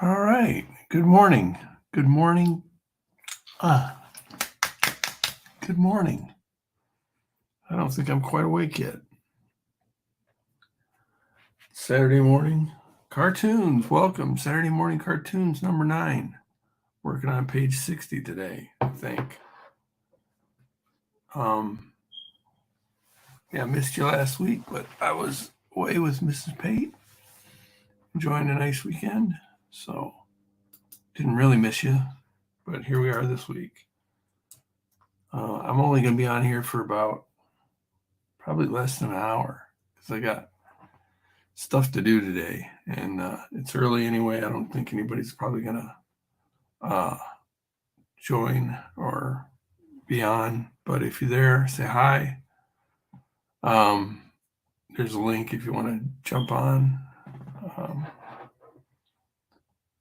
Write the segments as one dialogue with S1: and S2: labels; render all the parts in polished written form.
S1: All right. Good morning. Good morning. Ah, good morning. I don't think I'm quite awake yet. Saturday morning cartoons. Welcome. Saturday morning cartoons number 9. Working on page 60 today, I think. Yeah, I missed you last week, but I was away with Mrs. Pate, enjoying a nice weekend. So didn't really miss you, but here we are this week. I'm only going to be on here for about probably less than an hour because I got stuff to do today, and it's early anyway. I don't think anybody's probably gonna join or be on, but if you're there, say hi. There's a link if you want to jump on.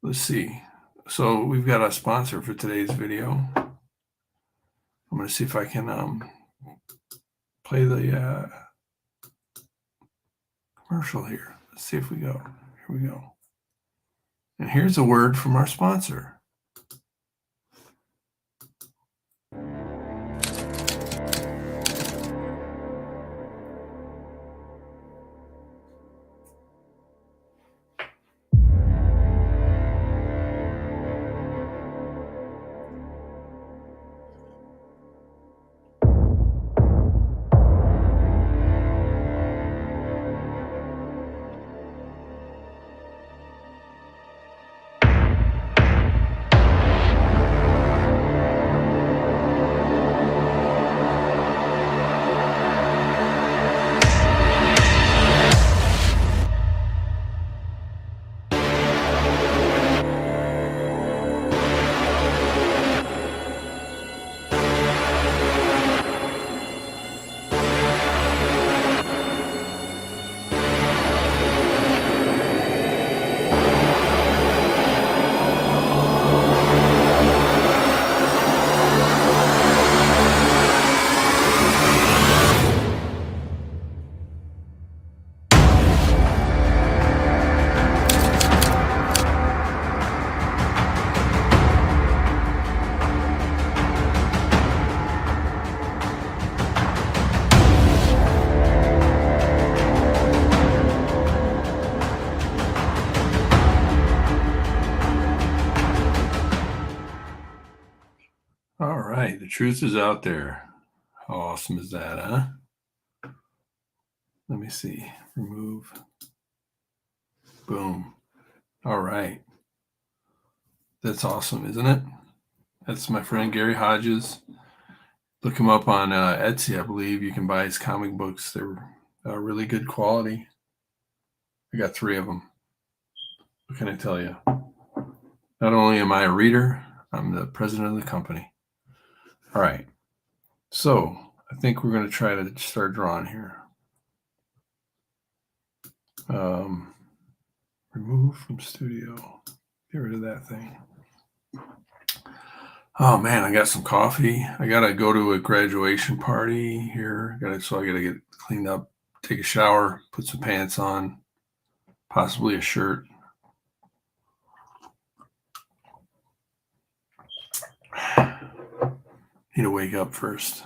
S1: Let's see. So we've got a sponsor for today's video. I'm going to see if I can play the commercial here. Let's see if we go. Here we go. And here's a word from our sponsor. All right, the truth is out there. How awesome is that, huh? Let me see. Remove. Boom. All right. That's awesome, isn't it? That's my friend Gary Hodges. Look him up on Etsy, I believe. You can buy his comic books. They're really good quality. I got 3 of them. What can I tell you? Not only am I a reader, I'm the president of the company. All right. So I think we're going to try to start drawing here. Remove from studio. Get rid of that thing. Oh man, I got some coffee. I gotta go to a graduation party here. So I gotta get cleaned up, take a shower, put some pants on, possibly a shirt. Need to wake up first.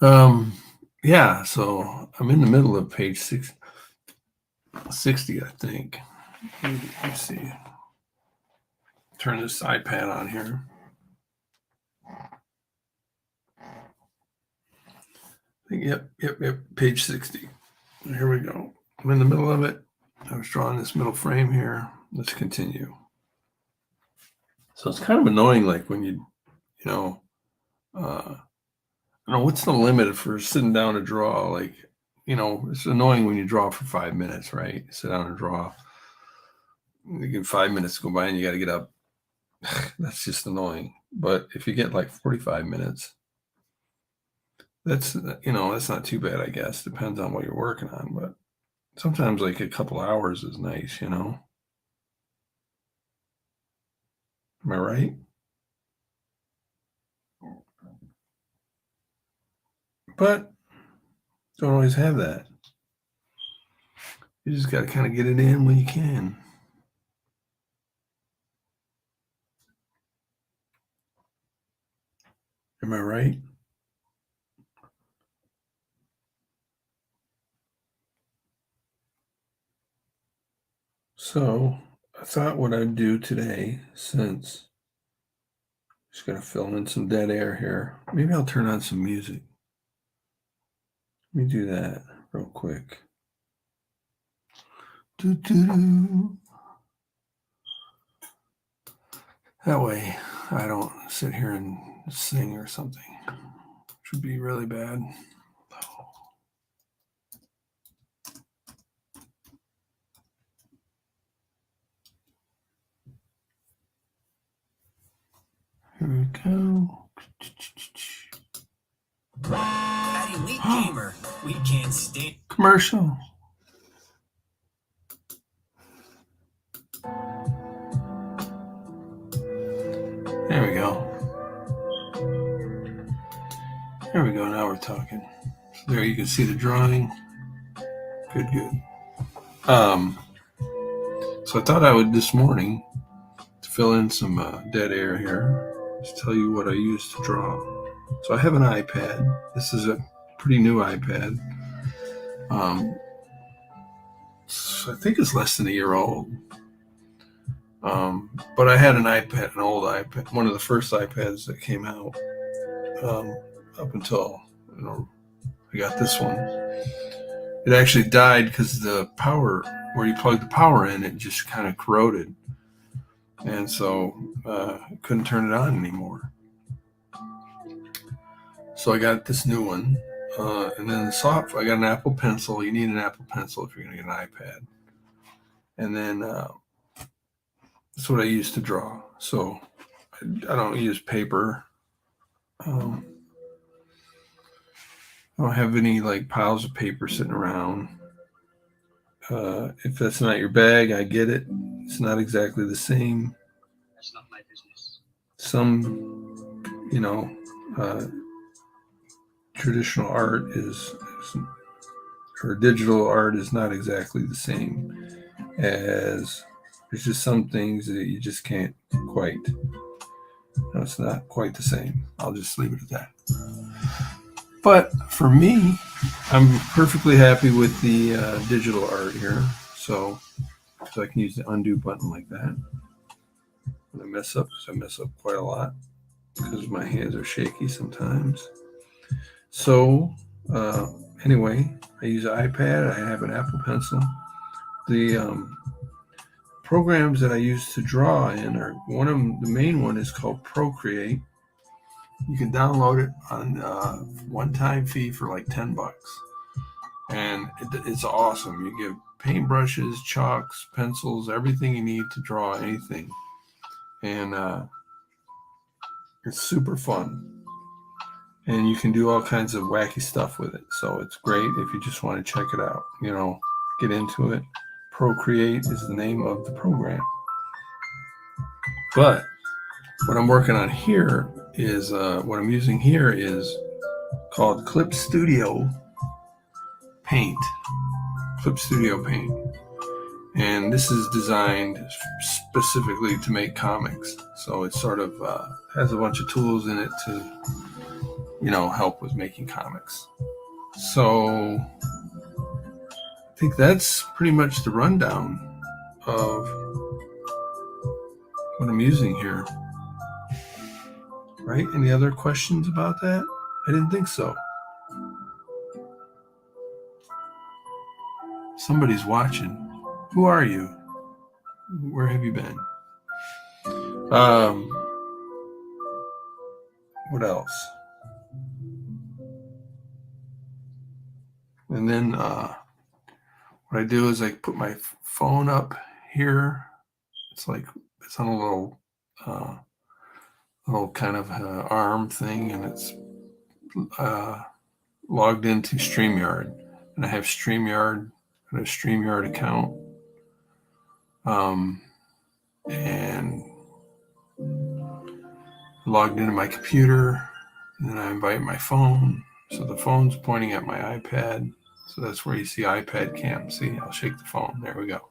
S1: Yeah, so I'm in the middle of page 60, I think. Let me see. Turn this iPad on here. Yep, page 60. Here we go. I'm in the middle of it. I was drawing this middle frame here. Let's continue. So it's kind of annoying, like when you know, I don't know, what's the limit for sitting down to draw? Like, it's annoying when you draw for 5 minutes, right? Sit down and draw. You get 5 minutes to go by and you got to get up. That's just annoying. But if you get like 45 minutes, that's not too bad, I guess. Depends on what you're working on, but sometimes like a couple hours is nice, Am I right? But don't always have that. You just got to kind of get it in when you can. Am I right? So I thought what I'd do today, since just going to fill in some dead air here, maybe I'll turn on some music. Let me do that real quick. Doo-doo-doo. That way I don't sit here and sing or something, which would be really bad. Here we go.
S2: At Elite Gamer, we can't stand
S1: Commercial. There we go. There we go. Now we're talking. So there you can see the drawing. Good. So I thought I would this morning, to fill in some dead air here, just tell you what I use to draw. So I have an iPad. This is a pretty new iPad. So I think it's less than a year old. But I had an iPad, an old iPad, one of the first iPads that came out, up until I got this one. It actually died because the power, where you plug the power in, it just kind of corroded, and so I couldn't turn it on anymore. So I got this new one, and then I got an Apple Pencil. You need an Apple Pencil if you're going to get an iPad, and then that's what I use to draw. So I don't use paper. I don't have any like piles of paper sitting around. If that's not your bag, I get it. It's not exactly the same.
S2: That's not my business.
S1: Some, traditional art or digital art is not exactly the same as, there's just some things that you just can't quite, it's not quite the same. I'll just leave it at that. But for me, I'm perfectly happy with the digital art here. So I can use the undo button like that. When I mess up, because I mess up quite a lot because my hands are shaky sometimes. So anyway, I use an iPad. I have an Apple Pencil. The programs that I use to draw in are, the main one is called Procreate. You can download it on one-time fee for like $10, and it's awesome. You get paintbrushes, chalks, pencils, everything you need to draw anything, and it's super fun. And you can do all kinds of wacky stuff with it. So it's great if you just want to check it out. Get into it. Procreate is the name of the program. But what I'm working on here is, what I'm using here is called Clip Studio Paint. Clip Studio Paint. And this is designed specifically to make comics. So it sort of has a bunch of tools in it to, help with making comics. So I think that's pretty much the rundown of what I'm using here. Right? Any other questions about that? I didn't think so. Somebody's watching. Who are you? Where have you been? What else? And then what I do is I put my phone up here. It's on a little kind of arm thing, and it's logged into StreamYard. And I have StreamYard and a StreamYard account. And logged into my computer, and then I invite my phone. So the phone's pointing at my iPad. So that's where you see iPad cam. See, I'll shake the phone. There we go.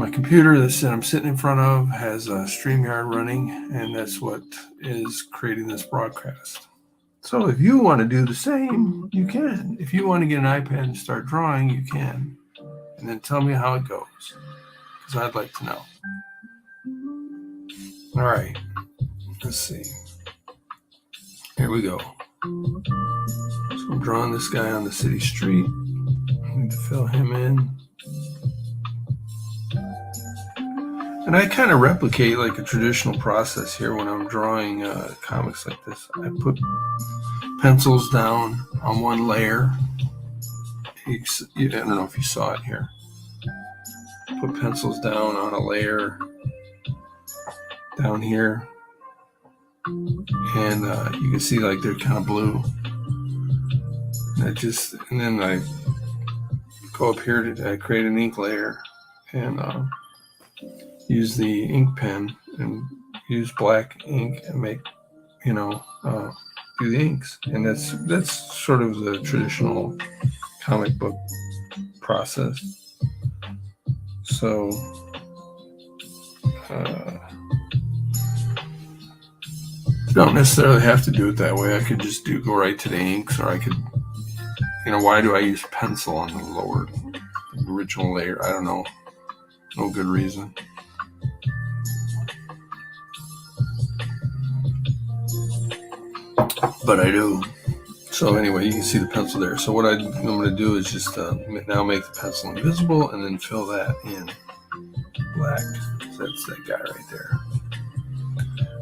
S1: my computer that I'm sitting in front of has a StreamYard running, and that's what is creating this broadcast. So if you want to do the same, you can. If you want to get an iPad and start drawing, you can. And then tell me how it goes, because I'd like to know. All right, let's see. Here we go. So I'm drawing this guy on the city street. I need to fill him in. And I kind of replicate like a traditional process here when I'm drawing comics like this. I put pencils down on one layer. I don't know if you saw it here. Put pencils down on a layer down here. And you can see like they're kind of blue. And then I go up here to create an ink layer and use the ink pen and use black ink and make, do the inks. And that's sort of the traditional comic book process. So, you don't necessarily have to do it that way. I could just go right to the inks, or I could, why do I use pencil on the original layer? I don't know. No good reason. But I do. So anyway, you can see the pencil there. So what I'm going to do is just now make the pencil invisible and then fill that in black. That's that guy right there.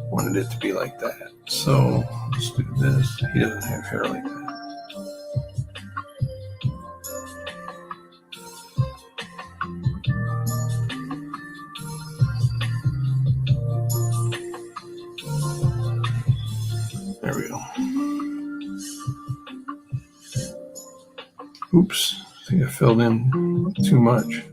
S1: Wanted it to be like that. So let's do this. He doesn't have hair like that. There we go. Oops, I think I filled in too much.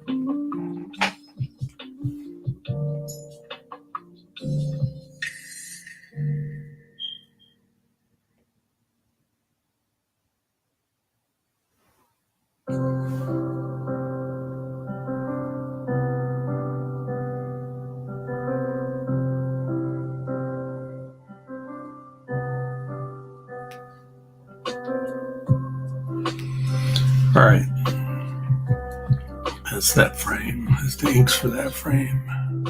S1: All right, that's that frame. That's the inks for that frame.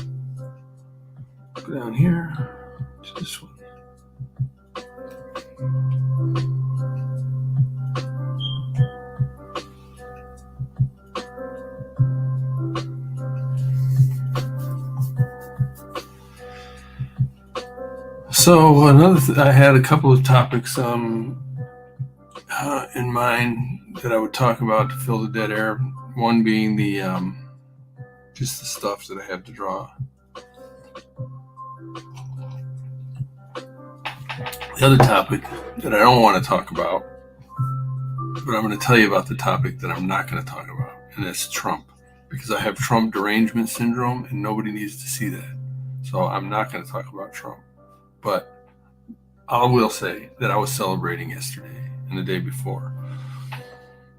S1: Go down here to this one. So I had a couple of topics in mind that I would talk about to fill the dead air. One being the just the stuff that I have to draw. The other topic that I don't want to talk about, but I'm going to tell you about the topic that I'm not going to talk about, and that's Trump, because I have Trump derangement syndrome, and nobody needs to see that. So I'm not going to talk about Trump, but I will say that I was celebrating yesterday and the day before,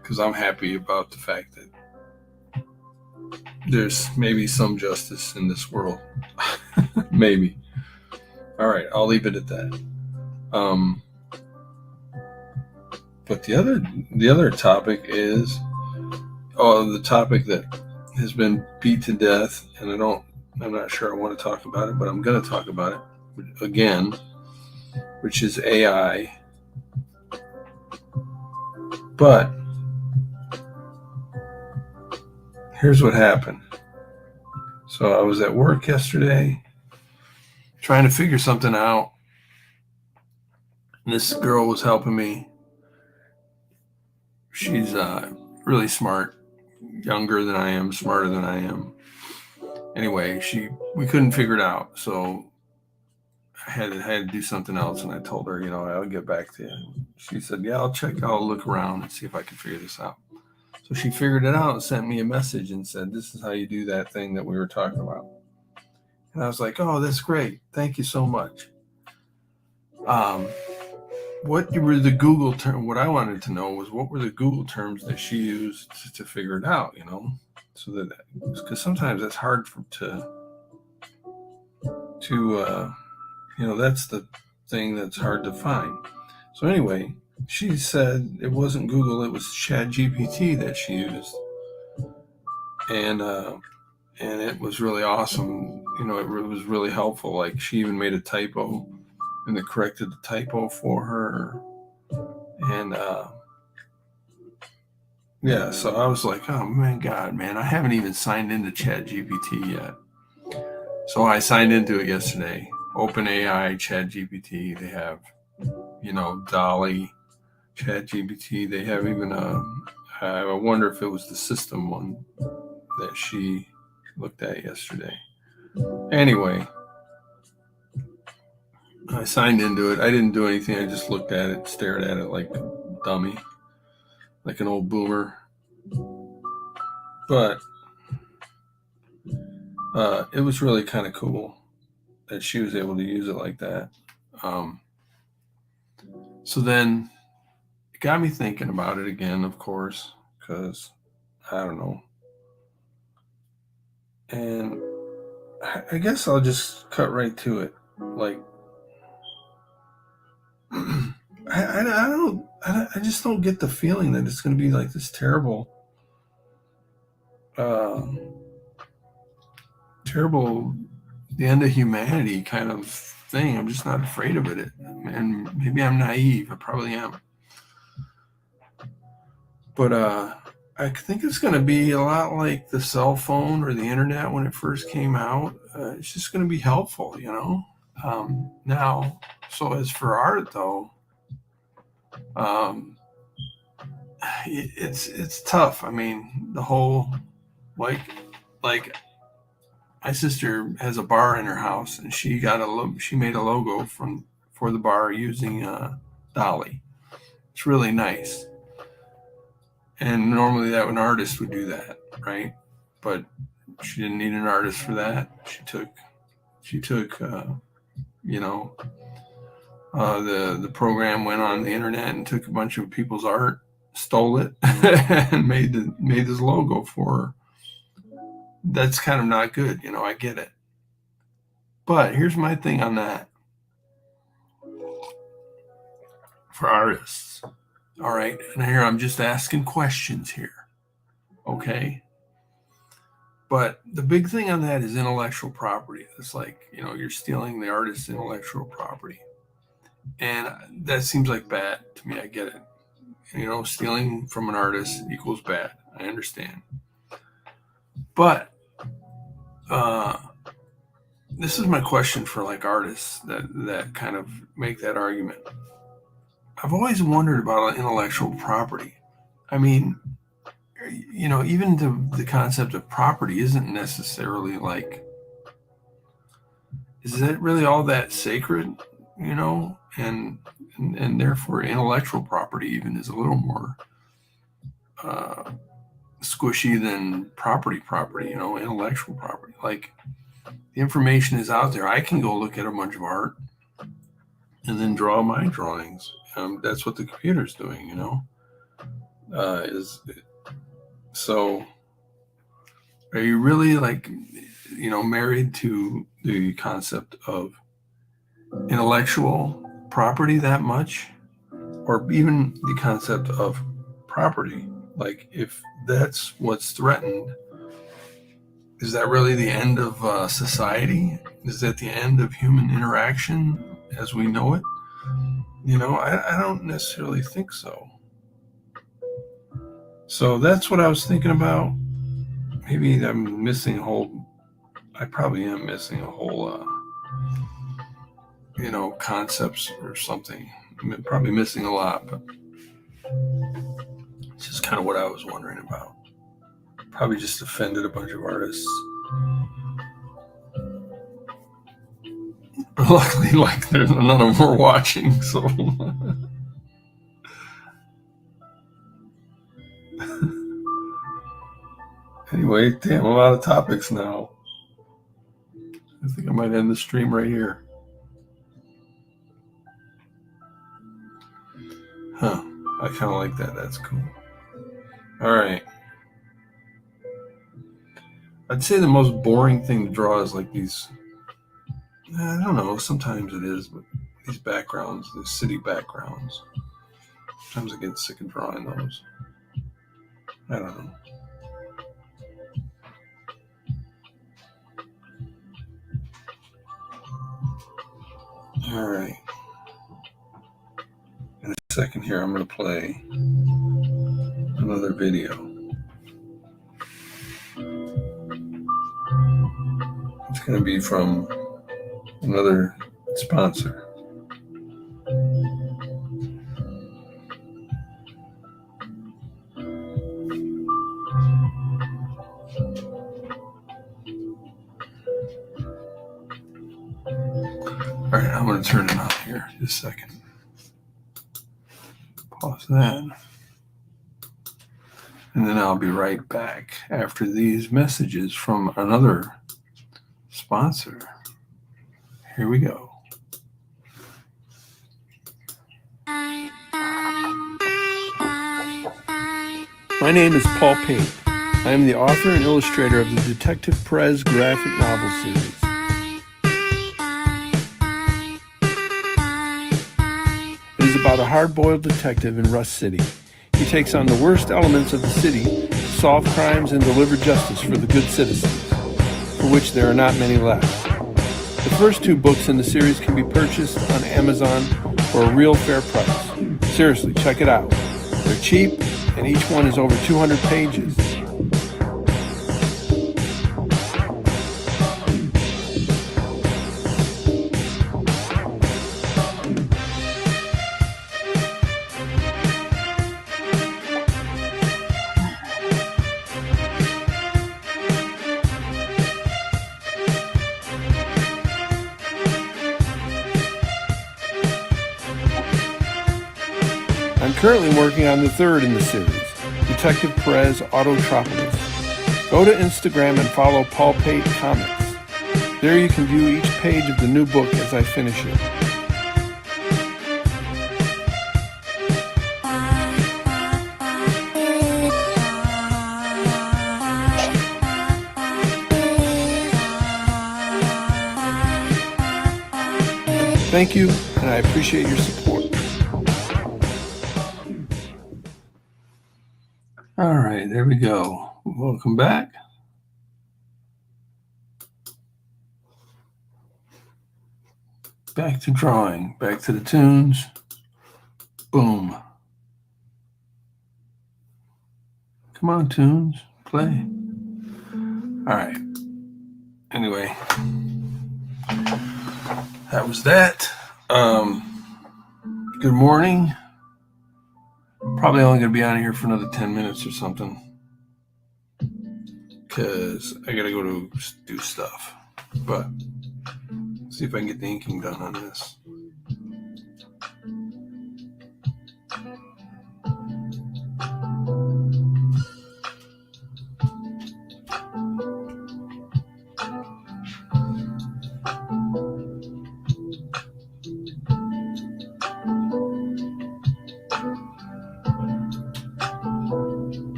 S1: because I'm happy about the fact that there's maybe some justice in this world. Maybe. All right, I'll leave it at that. But the other topic is the topic that has been beat to death, and I'm not sure I want to talk about it, but I'm going to talk about it again, which is AI. But here's what happened. So I was at work yesterday trying to figure something out. And this girl was helping me. She's really smart, younger than I am, smarter than I am. Anyway, we couldn't figure it out. So I had to do something else, and I told her, I'll get back to you. She said, yeah, I'll look around and see if I can figure this out. So she figured it out and sent me a message and said, this is how you do that thing that we were talking about. And I was like, oh, that's great. Thank you so much. What were the Google terms? What I wanted to know was what were the Google terms that she used to figure it out, so that, because sometimes it's hard to that's the thing that's hard to find. So anyway, she said it wasn't Google, it was ChatGPT that she used, and it was really awesome. It was really helpful. Like, she even made a typo, and it corrected the typo for her, and yeah. So I was like, oh my God, man, I haven't even signed into ChatGPT yet. So I signed into it yesterday. OpenAI, ChatGPT. They have, Dolly, ChatGPT. They have even I wonder if it was the system one that she looked at yesterday. Anyway, I signed into it. I didn't do anything. I just looked at it, stared at it like a dummy, like an old boomer. But it was really kind of cool that she was able to use it like that. So then it got me thinking about it again, of course, because I don't know. And I guess I'll just cut right to it. Like, I just don't get the feeling that it's going to be like this terrible, the end of humanity kind of thing. I'm just not afraid of it. And maybe I'm naive. I probably am. But I think it's going to be a lot like the cell phone or the internet when it first came out. It's just going to be helpful, Now, so as for art, though, it's tough. I mean, the whole like my sister has a bar in her house, and she made a logo for the bar using Dolly. It's really nice. And normally that an artist would do that, right? But she didn't need an artist for that. She took the program went on the internet and took a bunch of people's art, stole it, and made this logo for her. That's kind of not good, I get it. But here's my thing on that. For artists, all right, and here I'm just asking questions here, okay? But the big thing on that is intellectual property. It's like, you're stealing the artist's intellectual property. And that seems like bad to me. I get it. Stealing from an artist equals bad. I understand. But this is my question for like artists that kind of make that argument. I've always wondered about intellectual property. I mean, even the concept of property isn't necessarily like, is that really all that sacred? And therefore intellectual property even is a little more squishy than property, intellectual property. Like, the information is out there. I can go look at a bunch of art and then draw my drawings. That's what the computer's doing, So are you really like, married to the concept of intellectual property that much? Or even the concept of property? Like, if that's what's threatened, is that really the end of society? Is that the end of human interaction as we know it? I don't necessarily think so. So that's what I was thinking about. Maybe I'm missing I probably am missing a whole, concepts or something. I'm probably missing a lot, but it's just kind of what I was wondering about. Probably just offended a bunch of artists. But luckily, there's none of them are watching, so. Anyway, damn, I'm out of topics now. I think I might end the stream right here. Huh. I kind of like that. That's cool. All right. I'd say the most boring thing to draw is like these, I don't know, sometimes it is, but these backgrounds, these city backgrounds. Sometimes I get sick of drawing those. I don't know. All right. In a second here, I'm going to play another video. It's going to be from another sponsor. All right, I'm going to turn it on here just a second. Pause that. And then I'll be right back after these messages from another sponsor. Here we go. My name is Paul Pate. I am the author and illustrator of the Detective Perez graphic novel series. It is about a hard-boiled detective in Rust City. He takes on the worst elements of the city to solve crimes and deliver justice for the good citizens, for which there are not many left. The first 2 books in the series can be purchased on Amazon for a real fair price. Seriously, check it out. They're cheap, and each one is over 200 pages. I'm currently working on the 3rd in the series, Detective Perez Autotropolis. Go to Instagram and follow Paul Pate Comics. There you can view each page of the new book as I finish it. Thank you, and I appreciate your support. All right, there we go. Welcome back. Back to drawing, back to the tunes. Boom. Come on, tunes, play. All right. Anyway, that was that. Good morning. Probably only going to be on here for another 10 minutes or something, because I got to go to do stuff. But see if I can get the inking done on this.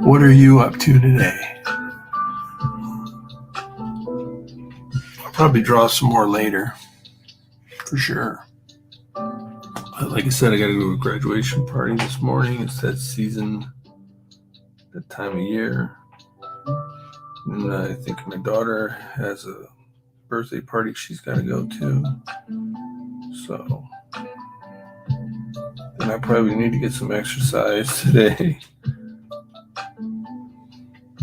S1: What are you up to today? I'll probably draw some more later, for sure. But like I said, I got to go to a graduation party this morning. It's that season, that time of year. And I think my daughter has a birthday party she's got to go to. So then I probably need to get some exercise today.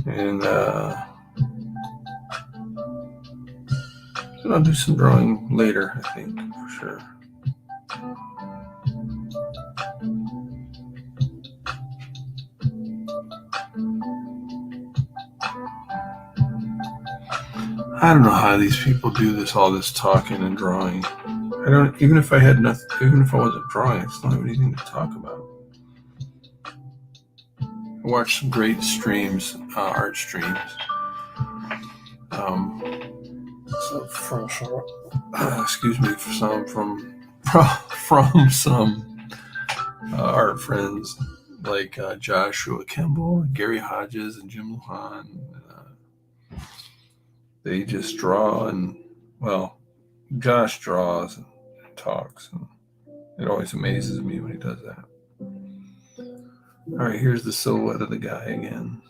S1: And then I'll do some drawing later, I think, for sure. I don't know how these people do all this talking and drawing. I don't, even if I had nothing, even if I wasn't drawing, I still don't have anything to talk about. I watched some great streams, art streams. So excuse me, from some art friends like Joshua Kimball, Gary Hodges, and Jim Lujan. They just draw and, well, Josh draws and talks, and it always amazes me when he does that. All right, here's the silhouette of the guy again.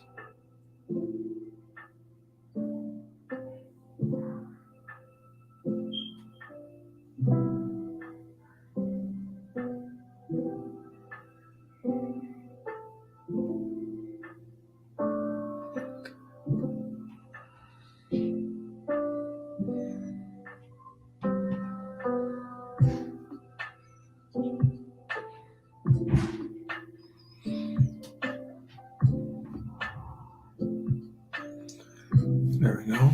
S1: There we go.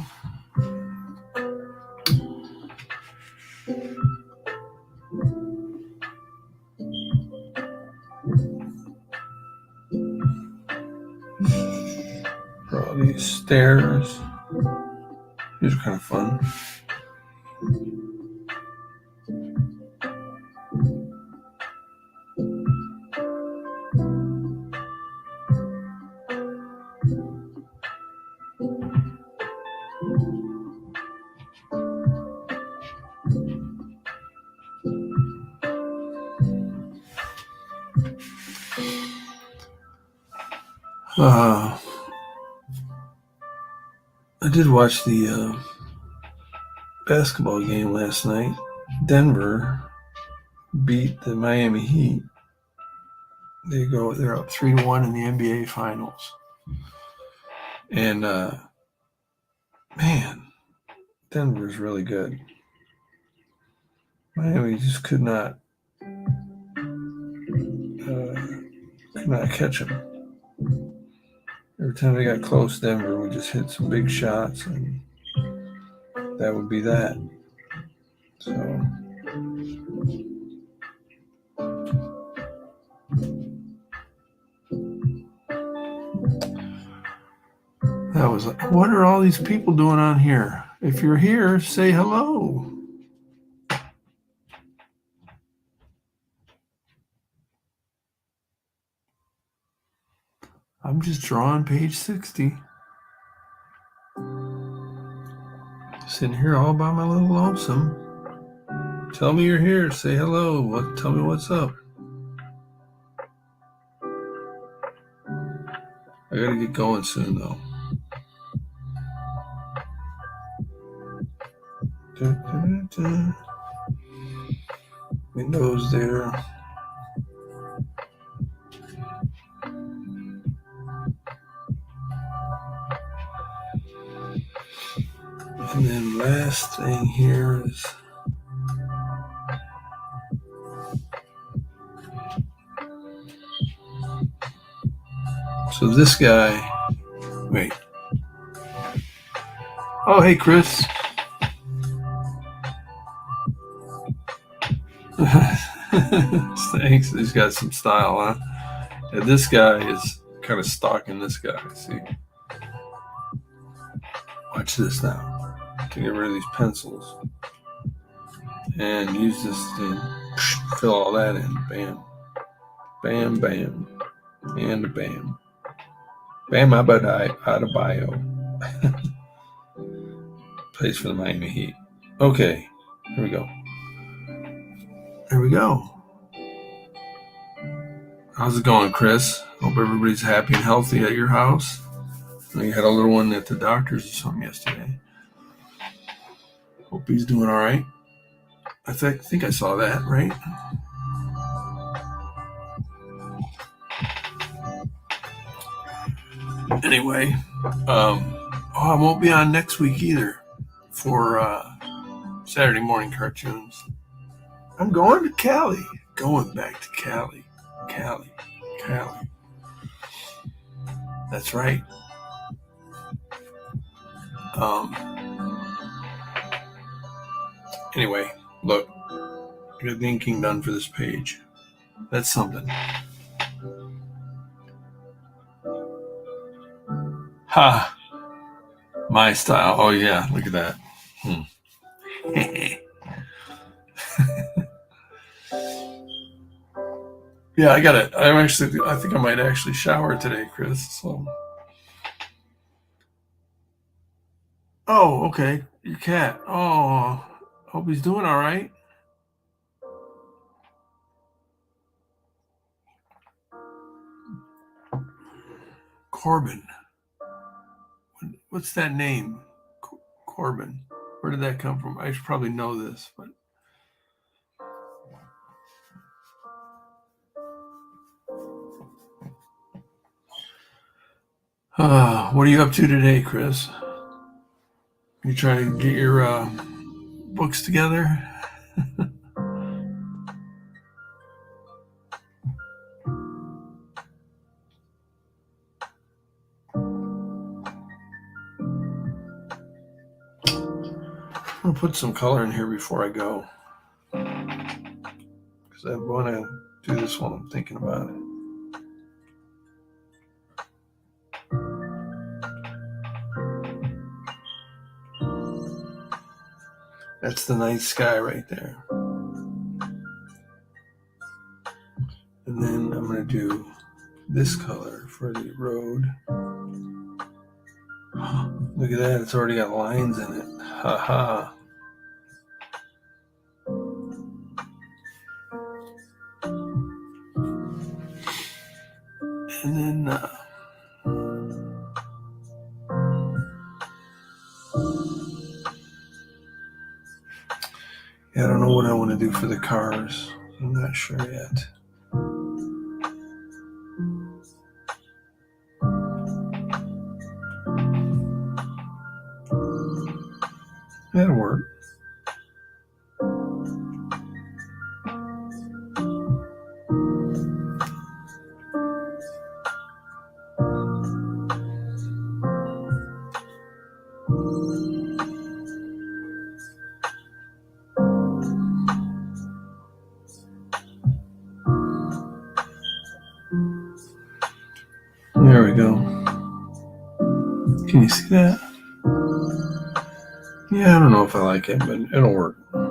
S1: For all these stairs. These are kind of fun. I did watch the basketball game last night. Denver beat the Miami Heat. They're up 3-1 in the NBA Finals. And man, Denver's really good. Miami just could not catch them. Every time they got close, Denver would just hit some big shots, and that would be that. So that was like, what are all these people doing on here? If you're here, say hello. I'm just drawing page 60. Sitting here all by my little lonesome. Tell me you're here. Say hello. Tell me what's up. I gotta get going soon though. Windows there. And then last thing here is so this guy, wait. Oh, hey, Chris. Thanks. He's got some style, huh? And this guy is kind of stalking this guy. See? Watch this now. To get rid of these pencils. And use this to fill all that in. Bam. Bam, bam. And a bam. Bam Adebayo. Plays for the Miami Heat. Okay. Here we go. There we go. How's it going, Chris? Hope everybody's happy and healthy at your house. You had a little one at the doctor's or something yesterday. Hope he's doing all right. I think I saw that, right? Anyway, I won't be on next week either for Saturday morning cartoons. I'm going to Cali. Going back to Cali. Cali. That's right. Anyway, look. I got the inking done for this page. That's something. Ha! My style. Oh, yeah. Look at that. Yeah, I got it. I think I might actually shower today, Chris. So, oh, okay. Your cat. Oh, hope he's doing all right. Corbin. What's that name? Corbin. Where did that come from? I should probably know this, but what are you up to today, Chris? You trying to get your books together? I'm gonna put some color in here before I go, because I want to do this while I'm thinking about it. That's the night sky right there. And then I'm going to do this color for the road. Look at that, it's already got lines in it. Ha ha. And then yeah, I don't know what I want to do for the cars. I'm not sure yet. That'll work. There we go. Can you see that? Yeah, I don't know if I like it, but it'll work. All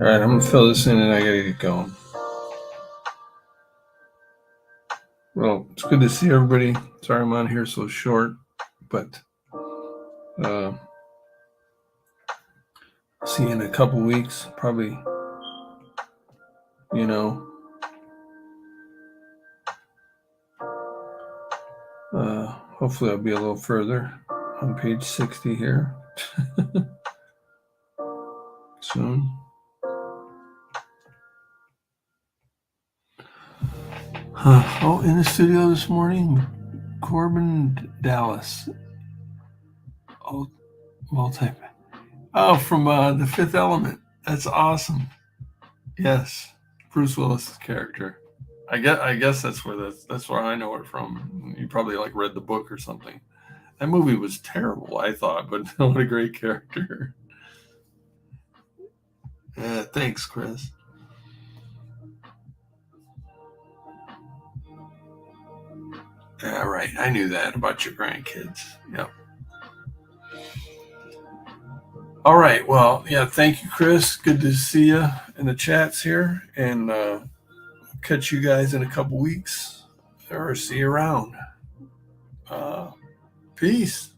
S1: right, I'm gonna fill this in and I gotta get going. Well, it's good to see everybody. Sorry I'm on here so short, but see you in a couple weeks, probably, you know. Hopefully I'll be a little further on page 60 here soon. Oh, in the studio this morning, Corbin Dallas. Oh, multi. Oh, from The Fifth Element. That's awesome. Yes, Bruce Willis's character. I guess that's where I know it from. You probably like read the book or something. That movie was terrible, I thought, but what a great character. Thanks, Chris. Yeah, right. I knew that about your grandkids. Yep. All right. Well, yeah. Thank you, Chris. Good to see you in the chats here, and catch you guys in a couple weeks, or see you around. Peace.